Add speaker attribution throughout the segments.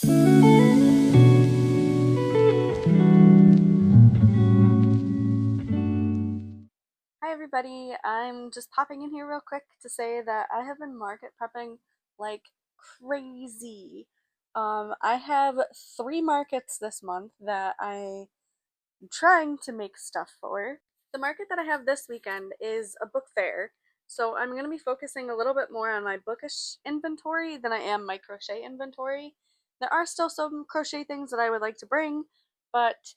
Speaker 1: Hi everybody, I'm just popping in here real quick to say that I have been market prepping like crazy. I have 3 markets this month that I'm trying to make stuff for. The market that I have this weekend is a book fair, so I'm going to be focusing a little bit more on my bookish inventory than I am my crochet inventory. There are still some crochet things that I would like to bring, but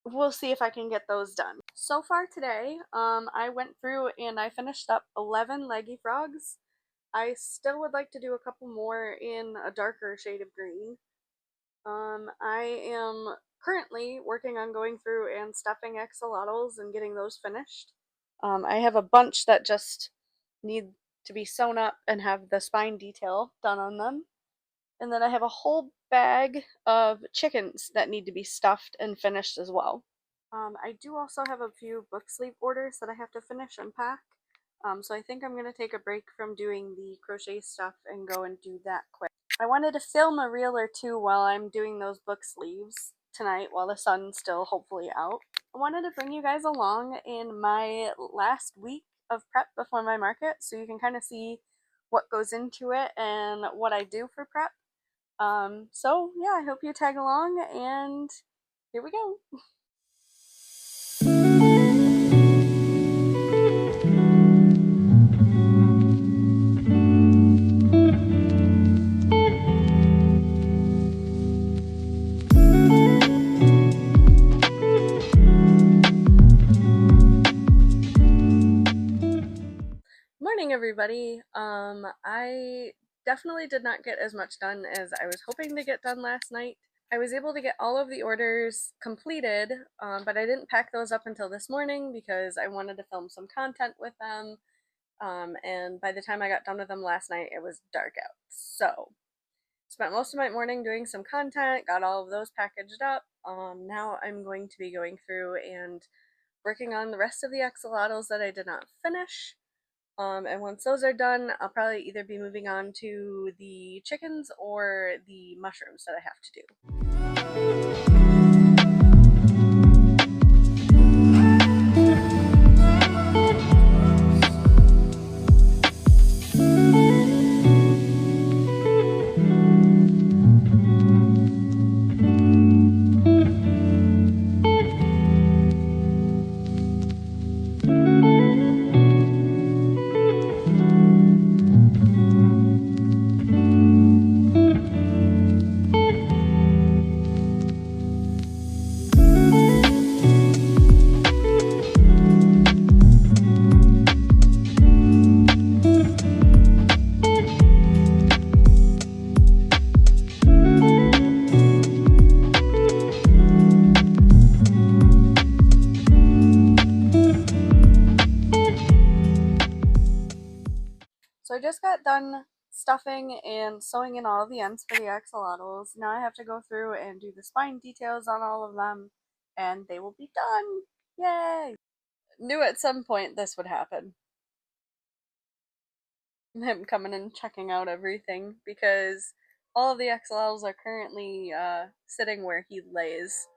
Speaker 1: we'll see if I can get those done. So far today, I went through and I finished up 11 leggy frogs. I still would like to do a couple more in a darker shade of green. I am currently working on going through and stuffing axolotls and getting those finished. I have a bunch that just need to be sewn up and have the spine detail done on them. And then I have a whole bag of chickens that need to be stuffed and finished as well. I do also have a few book sleeve orders that I have to finish and pack. So I think I'm going to take a break from doing the crochet stuff and go and do that quick. I wanted to film a reel or two while I'm doing those book sleeves tonight while the sun's still hopefully out. I wanted to bring you guys along in my last week of prep before my market so you can kind of see what goes into it and what I do for prep. So yeah, I hope you tag along and here we go. Morning everybody. I definitely did not get as much done as I was hoping to get done last night. I was able to get all of the orders completed, but I didn't pack those up until this morning because I wanted to film some content with them. And by the time I got done with them last night, it was dark out. So, spent most of my morning doing some content, got all of those packaged up. Now I'm going to be going through and working on the rest of the axolotls that I did not finish. And once those are done, I'll probably either be moving on to the chickens or the mushrooms that I have to do. So I just got done stuffing and sewing in all the ends for the axolotls. Now I have to go through and do the spine details on all of them, and they will be done. Yay! Knew at some point this would happen. Him coming and checking out everything because all of the axolotls are currently sitting where he lays.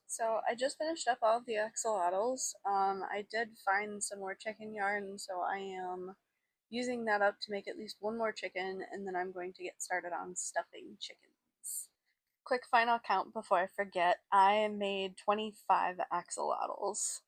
Speaker 1: So I just finished up all of the axolotls. I did find some more chicken yarn, so I am using that up to make at least one more chicken, and then I'm going to get started on stuffing chickens. Quick final count before I forget, I made 25 axolotls.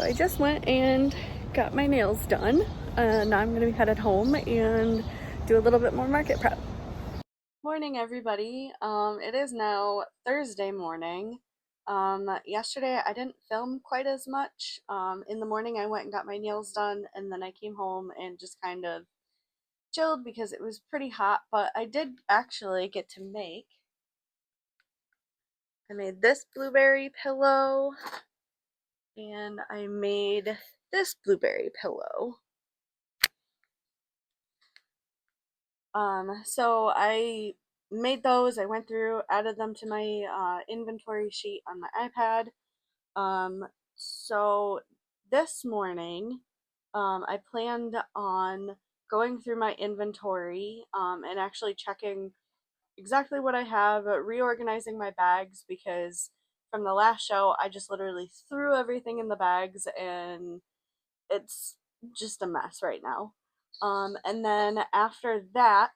Speaker 1: So I just went and got my nails done. Now I'm gonna be headed home and do a little bit more market prep. Morning, everybody. It is now Thursday morning. Yesterday I didn't film quite as much. In the morning I went and got my nails done, and then I came home and just kind of chilled because it was pretty hot, but I did actually get to I made this blueberry pillow, and I made this blueberry pillow. So I made those, I went through, added them to my inventory sheet on my iPad. So this morning, I planned on going through my inventory, and actually checking exactly what I have, reorganizing my bags, because from the last show, I just literally threw everything in the bags and it's just a mess right now. And then after that,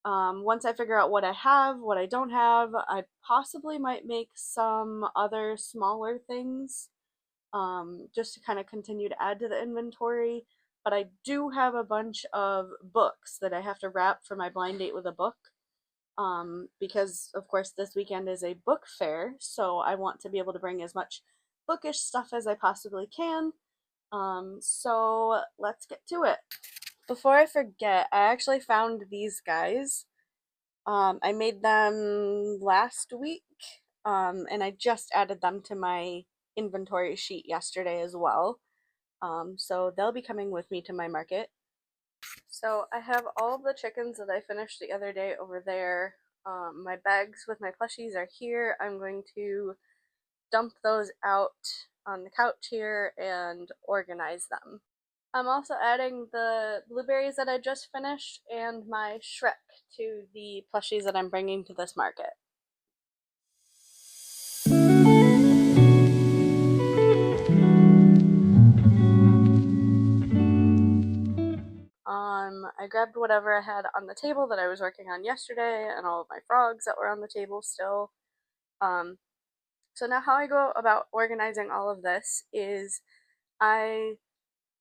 Speaker 1: once I figure out what I have, what I don't have, I possibly might make some other smaller things, just to kind of continue to add to the inventory. But I do have a bunch of books that I have to wrap for my blind date with a book, because of course this weekend is a book fair, so I want to be able to bring as much bookish stuff as I possibly can. So let's get to it. Before I forget, I actually found these guys. I made them last week, and I just added them to my inventory sheet yesterday as well. So they'll be coming with me to my market. So I have all of the chickens that I finished the other day over there. My bags with my plushies are here. I'm going to dump those out on the couch here and organize them. I'm also adding the blueberries that I just finished and my Shrek to the plushies that I'm bringing to this market. I grabbed whatever I had on the table that I was working on yesterday and all of my frogs that were on the table still. So now how I go about organizing all of this is I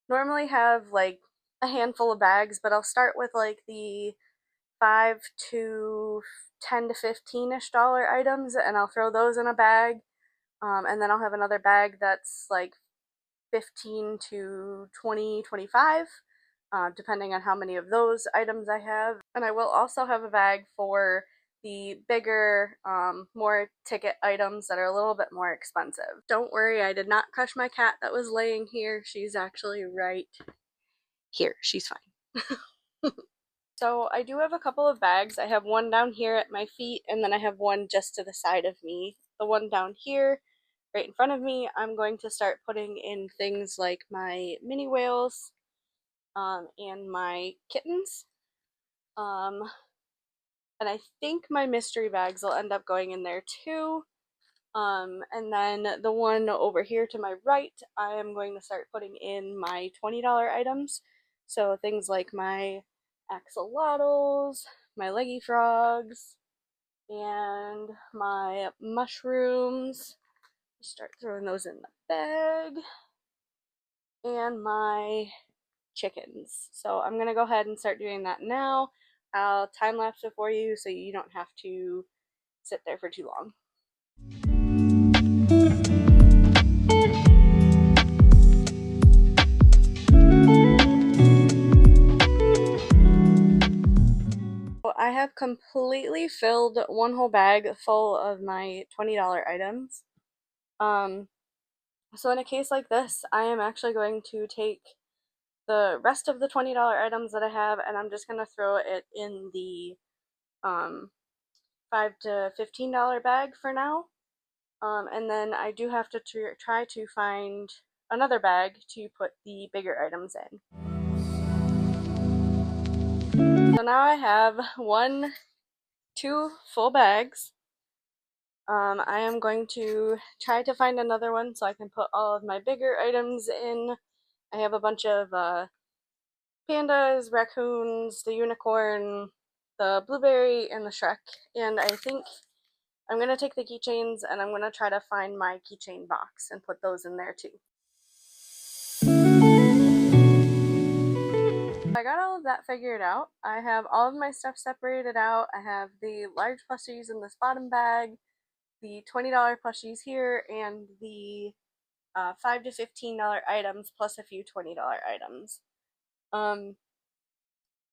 Speaker 1: normally have like a handful of bags, but I'll start with like the 5 to 10 to 15-ish dollar items, and I'll throw those in a bag. And then I'll have another bag that's like 15 to 20, 25, depending on how many of those items I have. And I will also have a bag for the bigger, more ticket items that are a little bit more expensive. Don't worry, I did not crush my cat that was laying here. She's actually right here. She's fine. So I do have a couple of bags. I have one down here at my feet, and then I have one just to the side of me. The one down here, right in front of me, I'm going to start putting in things like my mini whales, and my kittens. And I think my mystery bags will end up going in there too. And then the one over here to my right, I am going to start putting in my $20 items. So things like my axolotls, my leggy frogs, and my mushrooms. Start throwing those in the bag. And my chickens. So I'm gonna go ahead and start doing that now. I'll time lapse it for you so you don't have to sit there for too long. I have completely filled one whole bag full of my $20 items. So in a case like this, I am actually going to take the rest of the $20 items that I have, and I'm just going to throw it in the $5 to $15 bag for now. And then I do have to try to find another bag to put the bigger items in. So now I have two full bags. I am going to try to find another one so I can put all of my bigger items in. I have a bunch of pandas, raccoons, the unicorn, the blueberry, and the Shrek. And I think I'm going to take the keychains and I'm going to try to find my keychain box and put those in there too. I got all of that figured out. I have all of my stuff separated out. I have the large plushies in this bottom bag, the $20 plushies here, and the $5 to $15 items plus a few $20 items. Um,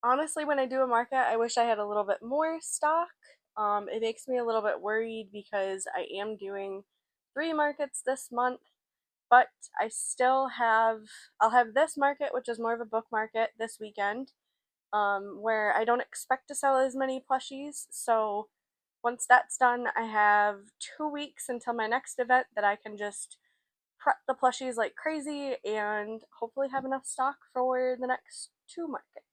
Speaker 1: Honestly, when I do a market, I wish I had a little bit more stock. It makes me a little bit worried because I am doing 3 markets this month, but I'll have this market, which is more of a book market this weekend, where I don't expect to sell as many plushies. So once that's done, I have 2 weeks until my next event that I can just prep the plushies like crazy and hopefully have enough stock for the next 2 markets.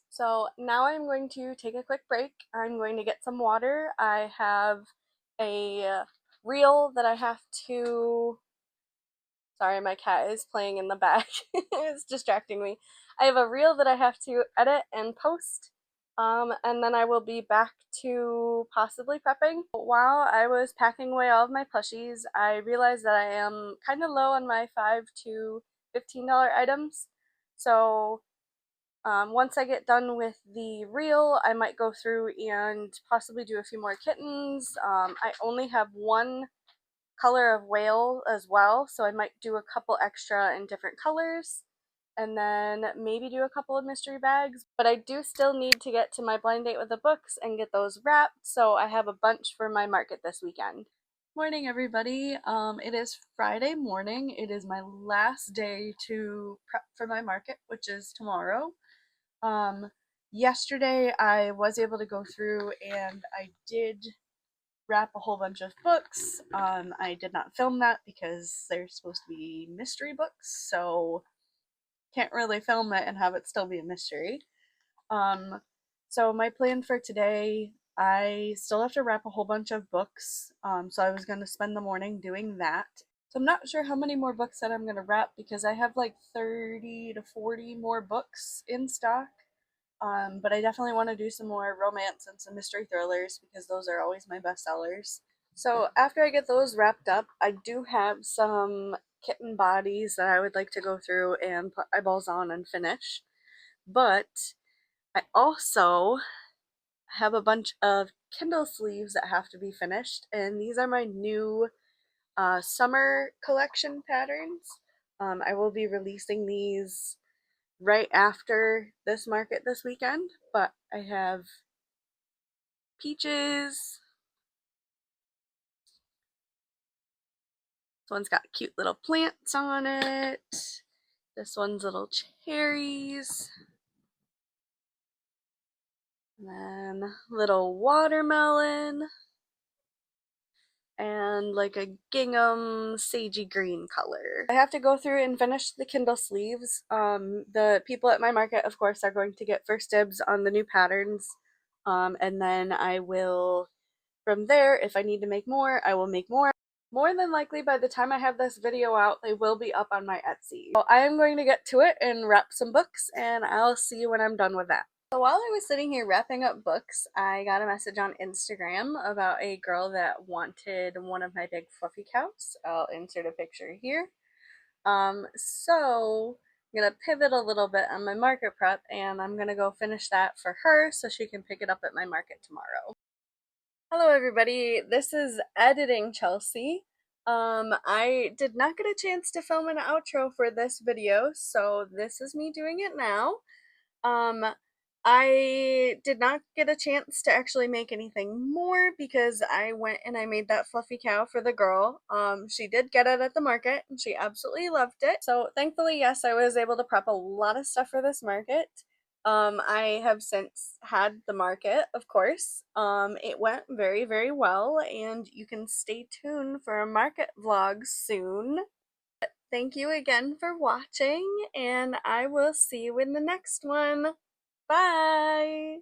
Speaker 1: So now I'm going to take a quick break. I'm going to get some water. I have a reel that I have to. Sorry, my cat is playing in the back. It's distracting me. I have a reel that I have to edit and post, and then I will be back to possibly prepping. While I was packing away all of my plushies, I realized that I am kind of low on my $5 to $15 items. So once I get done with the reel, I might go through and possibly do a few more kittens. I only have one color of whale as well, so I might do a couple extra in different colors and then maybe do a couple of mystery bags. But I do still need to get to my blind date with the books and get those wrapped, so I have a bunch for my market this weekend. Morning, everybody. It is Friday morning. It is my last day to prep for my market, which is tomorrow. Yesterday I was able to go through and I did wrap a whole bunch of books. I did not film that because they're supposed to be mystery books, so can't really film it and have it still be a mystery. So my plan for today, I still have to wrap a whole bunch of books, so I was going to spend the morning doing that. So I'm not sure how many more books that I'm going to wrap because I have like 30 to 40 more books in stock. But I definitely want to do some more romance and some mystery thrillers because those are always my best sellers. So after I get those wrapped up, I do have some kitten bodies that I would like to go through and put eyeballs on and finish. But I also have a bunch of Kindle sleeves that have to be finished, and these are my new summer collection patterns. I will be releasing these right after this market this weekend, but I have peaches. This one's got cute little plants on it. This one's little cherries. And then little watermelon. And like a gingham sagey green color. I have to go through and finish the Kindle sleeves. The people at my market, of course, are going to get first dibs on the new patterns. And then I will, from there, if I need to make more, I will make more. More than likely, by the time I have this video out, they will be up on my Etsy. So I am going to get to it and wrap some books, and I'll see you when I'm done with that. So while I was sitting here wrapping up books, I got a message on Instagram about a girl that wanted one of my big fluffy cows. I'll insert a picture here. So I'm gonna pivot a little bit on my market prep, and I'm gonna go finish that for her so she can pick it up at my market tomorrow. Hello everybody, this is Editing Chelsea. I did not get a chance to film an outro for this video, so this is me doing it now. Um, I did not get a chance to actually make anything more because I went and I made that fluffy cow for the girl. She did get it at the market and she absolutely loved it. So thankfully, yes, I was able to prep a lot of stuff for this market. I have since had the market, of course. It went very, very well, and you can stay tuned for a market vlog soon. Thank you again for watching, and I will see you in the next one. Bye!